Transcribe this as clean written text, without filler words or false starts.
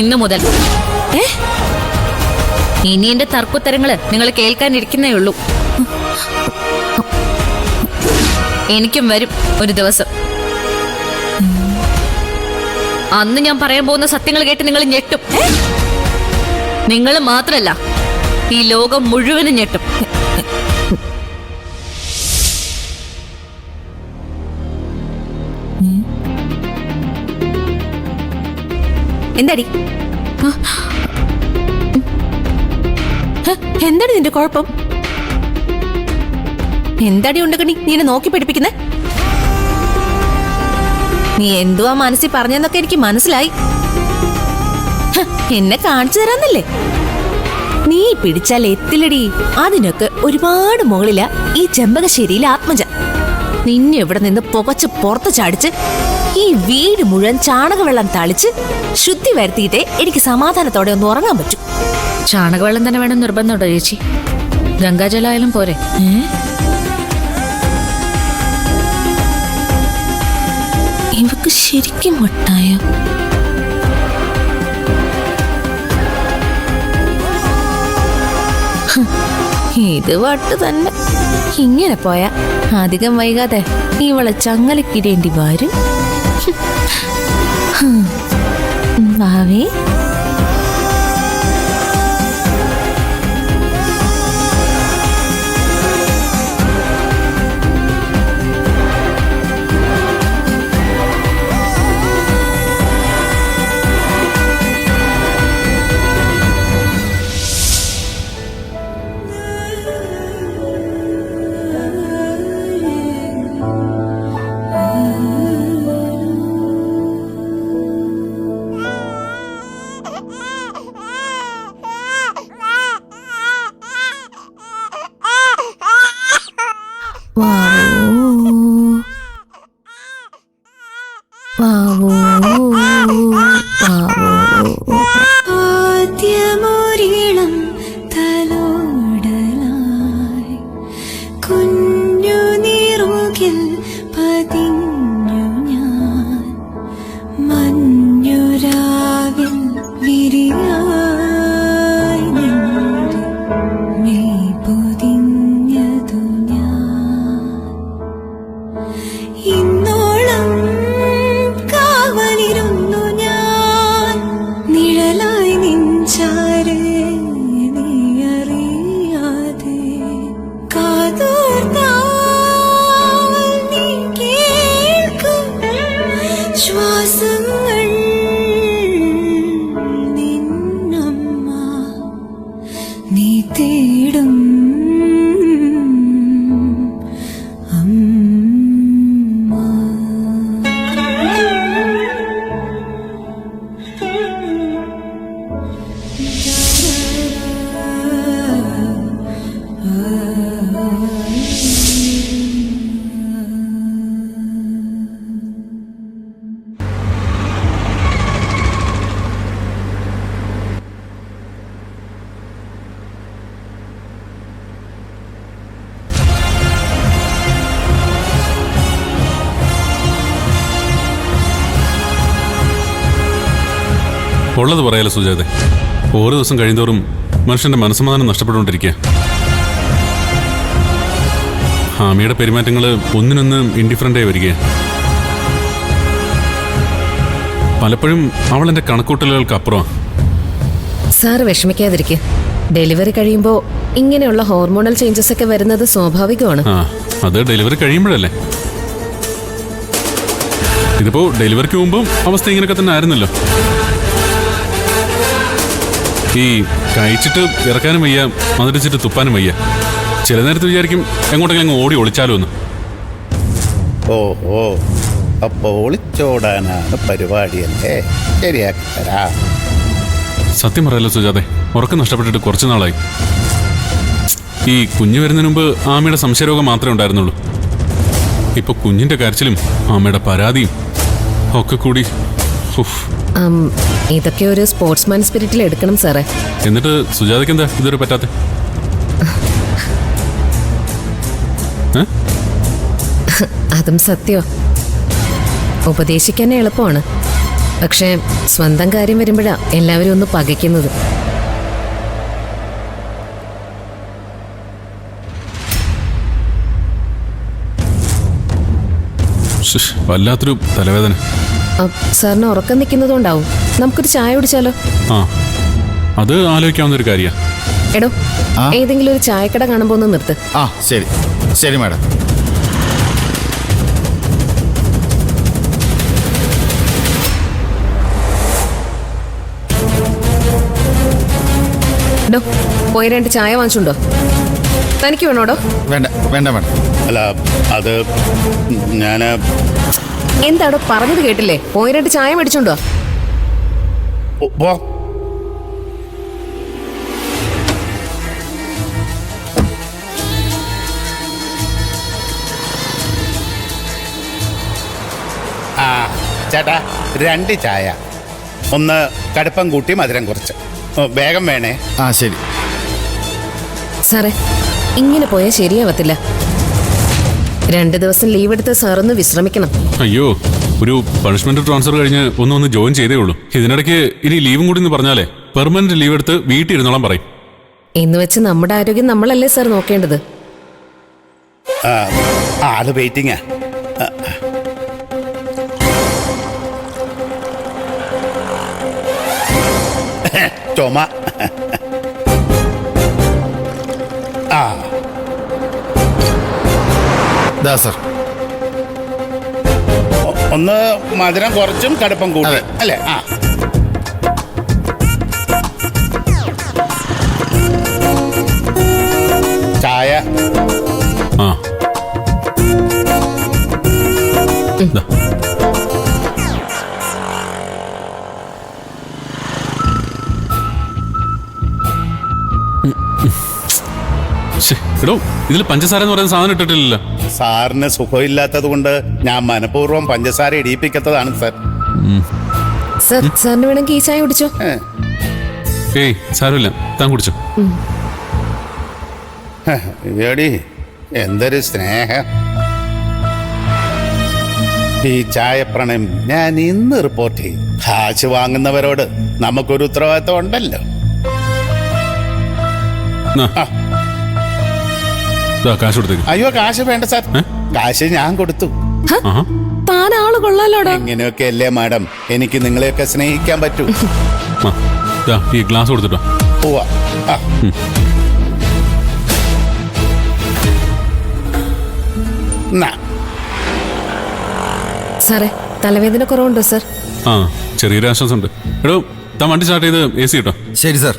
ഇന്നു മുതൽ. ഇനി എന്റെ തർക്കുത്തരങ്ങള് നിങ്ങൾ കേൾക്കാനിരിക്കുന്നേ ഉള്ളൂ. എനിക്കും വരും ഒരു ദിവസം. അന്ന് ഞാൻ പറയാൻ പോകുന്ന സത്യങ്ങൾ കേട്ട് നിങ്ങൾ ഞെട്ടും. നിങ്ങൾ മാത്രല്ല, ഈ ലോകം മുഴുവനും ഞെട്ടും. എന്താടി എന്താണ് നിന്റെ കുഴപ്പം? എന്താടി ഉണ്ടകണി നീ എന്നെ നോക്കി പഠിപ്പിക്കുന്നേ? നീ എന്തുവാ മനസ്സിൽ പറഞ്ഞെന്നൊക്കെ എനിക്ക് മനസ്സിലായി. എന്നെ കാണിച്ചു തരാന്നല്ലേ? നീ പിടിച്ചാൽ എത്തില്ലടി. അതിനൊക്കെ ഒരുപാട് മുകളില ഈ ചെമ്പകശ്ശേരിയിലെ ആത്മജ. നിന്നെ ഇവിടെ നിന്ന് പുകച്ച് പുറത്ത് ചാടിച്ച് ഈ വീട് മുഴുവൻ ചാണകവെള്ളം തളിച്ച് ശുദ്ധി വരുത്തിയിട്ടേ എനിക്ക് സമാധാനത്തോടെ ഒന്ന് ഉറങ്ങാൻ പറ്റൂ. ചാണകവെള്ളം തന്നെ വേണം നിർബന്ധമുണ്ടോ ചേച്ചി? ഗംഗാജലമായാലും പോരെ? ഇവക്ക് ശരിക്കും വട്ടായോ? ഇത് വട്ട് തന്നെ. ഇങ്ങനെ പോയാ അധികം വൈകാതെ ഇവളെ ചങ്ങലക്കിടേണ്ടി വരും. ഭാവി ആദ്യമൊരിളം തലോടലായി കുഞ്ഞു നീറുകിൽ പതിഞ്ഞു ഞാൻ മഞ്ഞുരാവിൽ വിരിയായി നിന്റെ മെയ് പൊതിഞ്ഞതു ഞാൻ ഇന്നോളം കാവലിരുന്നു ഞാൻ നിഴലായി നിഞ്ചാരെ നീ അറിയാതെ കാതോർത്താൽ നീ കേൾക്കും ശ്വാസങ്ങൾ നിന്നമ്മ നീ തേടും ഉള്ളത് പറയാലോ സുജാതെ. ഓരോ ദിവസം കഴിയുന്തോറും മനുഷ്യന്റെ മനസ്സമാധാനം നഷ്ടപ്പെട്ടുകൊണ്ടിരിക്കുക. ആമിയുടെ പെരുമാറ്റങ്ങൾ ഒന്നിനൊന്ന് ഇൻഡിഫറൻ്റായി വരികയാണ്. പലപ്പോഴും അവൾ എൻ്റെ കണക്കൂട്ടലുകൾക്ക് അപ്പുറമാണ്. സാറ് വിഷമിക്കാതിരിക്കുക. ഡെലിവറി കഴിയുമ്പോൾ ഇങ്ങനെയുള്ള ഹോർമോണൽ ചേഞ്ചസ് ഒക്കെ വരുന്നത് സ്വാഭാവികമാണ്. അത് ഡെലിവറി കഴിയുമ്പോഴല്ലേ. ഇതിപ്പോ ഡെലിവറിക്ക് മുമ്പും അവസ്ഥ ഇങ്ങനെയൊക്കെ തന്നെ ആയിരുന്നല്ലോ. ഈ കഴിച്ചിട്ട് ഇറക്കാനും വയ്യ, മധുരിച്ചിട്ട് തുപ്പാനും വയ്യ. ചില നേരത്ത് വിചാരിക്കും എങ്ങോട്ടെങ്കിലും അങ്ങ് ഓടി ഒളിച്ചാലോ എന്ന്. ഓ അപ്പൊ ഒളിച്ചോടാനാണ് പരിപാടിയല്ലേ? ശരിയാക്കി തരാ. സത്യം പറയല്ലോ സുജാതെ, ഉറക്കം നഷ്ടപ്പെട്ടിട്ട് കുറച്ചു നാളായി. ഈ കുഞ്ഞ് വരുന്നതിന് മുമ്പ് ആമയുടെ സംശയരോഗം മാത്രമേ ഉണ്ടായിരുന്നുള്ളൂ. ഇപ്പൊ കുഞ്ഞിന്റെ കരച്ചിലും ആമയുടെ പരാതിയും ഒക്കെ കൂടി ഇതൊക്കെ ഒരു സ്പോർട്സ്മാൻ സ്പിരിറ്റിൽ എടുക്കണം സാറേ. എന്നിട്ട് സുജാതയ്ക്ക് എന്താ ഇതുവരെ പറ്റാത്തെ? അതും സത്യോ. ഉപദേശിക്കാൻ എളുപ്പമാണ്, പക്ഷേ സ്വന്തം കാര്യം വരുമ്പോഴാ എല്ലാവരും ഒന്ന് പകയ്ക്കുന്നത്. ശ്ശ്, വല്ലാത്തൊരു തലവേദന. സാറിന് ഉറക്കം നിൽക്കുന്നതുകൊണ്ടാവും. നമുക്കൊരു ചായ കുടിച്ചാലോ? ആ, അത് ആലോചിക്കാവുന്ന ഒരു കാര്യമാണ്. എടോ, ഏതെങ്കിലും ഒരു ചായക്കട കാണുമ്പോ ഒന്ന് നിർത്ത്. ആ ശരി ശരി മാഡം. എടോ, പോയി 2 ചായ വാങ്ങിച്ചുണ്ടോ? തനിക്ക് വേണോടോ? വേണ്ട വേണ്ട മാഡം. അല്ല അത് ഞാൻ എന്താടോ പറഞ്ഞത് കേട്ടില്ലേ? പോയി 2 ചായ മേടിച്ചുണ്ടോ? പോ. ആ ചേട്ടാ, 2 ചായ, 1 കടുപ്പം കൂട്ടി മധുരം കുറച്ച്. വേഗം വേണേ. ആ ശരി. സാറേ, ഇങ്ങനെ പോയാൽ ശരിയാവത്തില്ല. 2 ദിവസം ലീവ് എടുത്ത് സാറൊന്ന് വിശ്രമിക്കണം. അയ്യോ, ഒരു പണിഷ്മെന്റ് ട്രാൻസ്ഫർ കഴിഞ്ഞ് ഒന്ന് ജോയിൻ ചെയ്തേ ഉള്ളൂ. ഇതിനിടയ്ക്ക് ഇനി ലീവും കൂടി എന്ന് പറഞ്ഞാലേ പെർമനന്റ് ലീവ് എടുത്ത് വീട്ടിൽ ഇരുന്നോളാൻ പറയും. എന്ന് വെച്ച് നമ്മുടെ ആരോഗ്യം നമ്മളല്ലേ സാർ നോക്കേണ്ടത്? അത് വെയിറ്റിങ്ങാ. ചുമ. ആ ദാ സർ. 1 മധുരം കുറച്ചും കടുപ്പം കൂട്ടി, അതെ. അല്ലേ? ആ ചായ. ആ ദാ. ശ്ശെ, എടോ, ഇതിൽ പഞ്ചസാര എന്ന് പറയുന്ന സാധനം ഇട്ടിട്ടില്ലല്ലോ. സാറിന് സുഖമില്ലാത്തത് കൊണ്ട് ഞാൻ മനഃപൂർവ്വം പഞ്ചസാര ഇടിയിപ്പിക്കത്തതാണ് സാർ. സാർ, സാറിന് വേണമെങ്കിൽ ഈ ചായ കുടിച്ചോ. ഏയ് സാരമില്ല, താൻ കുടിച്ചോ. എടി, എന്തൊരു സ്നേഹം. ഈ ചായപ്രണയം ഞാൻ ഇന്ന് റിപ്പോർട്ട് ചെയ്യും. കാശ് വാങ്ങുന്നവരോട് നമുക്കൊരു ഉത്തരവാദിത്വം ഉണ്ടല്ലോ. കാശ് കൊടുത്തേക്ക്. അയ്യോ, കാശ് വേണ്ട സാർ. കാശ് ഞാൻ കൊടുത്തു. ആഹാ. താൻ ആള് കൊള്ളാലോടാ. ഇങ്ങനെയൊക്കെ അല്ലേ മാഡം എനിക്ക് നിങ്ങളെയൊക്കെ സ്നേഹിക്കാൻ പറ്റൂ. ആ, ദാ, ഈ ഗ്ലാസ് കൊടുത്തിട്ടോ. പോവാ. ആ. എന്നാ. സാറേ, തലവേദന കുറവുണ്ടോ സാർ? ആ, ചെറിയൊരു ആശ്വാസമുണ്ട്. എടോ, താൻ വണ്ടി സ്റ്റാർട്ട് ചെയ്ത് AC കിട്ടോ. ശരി സർ.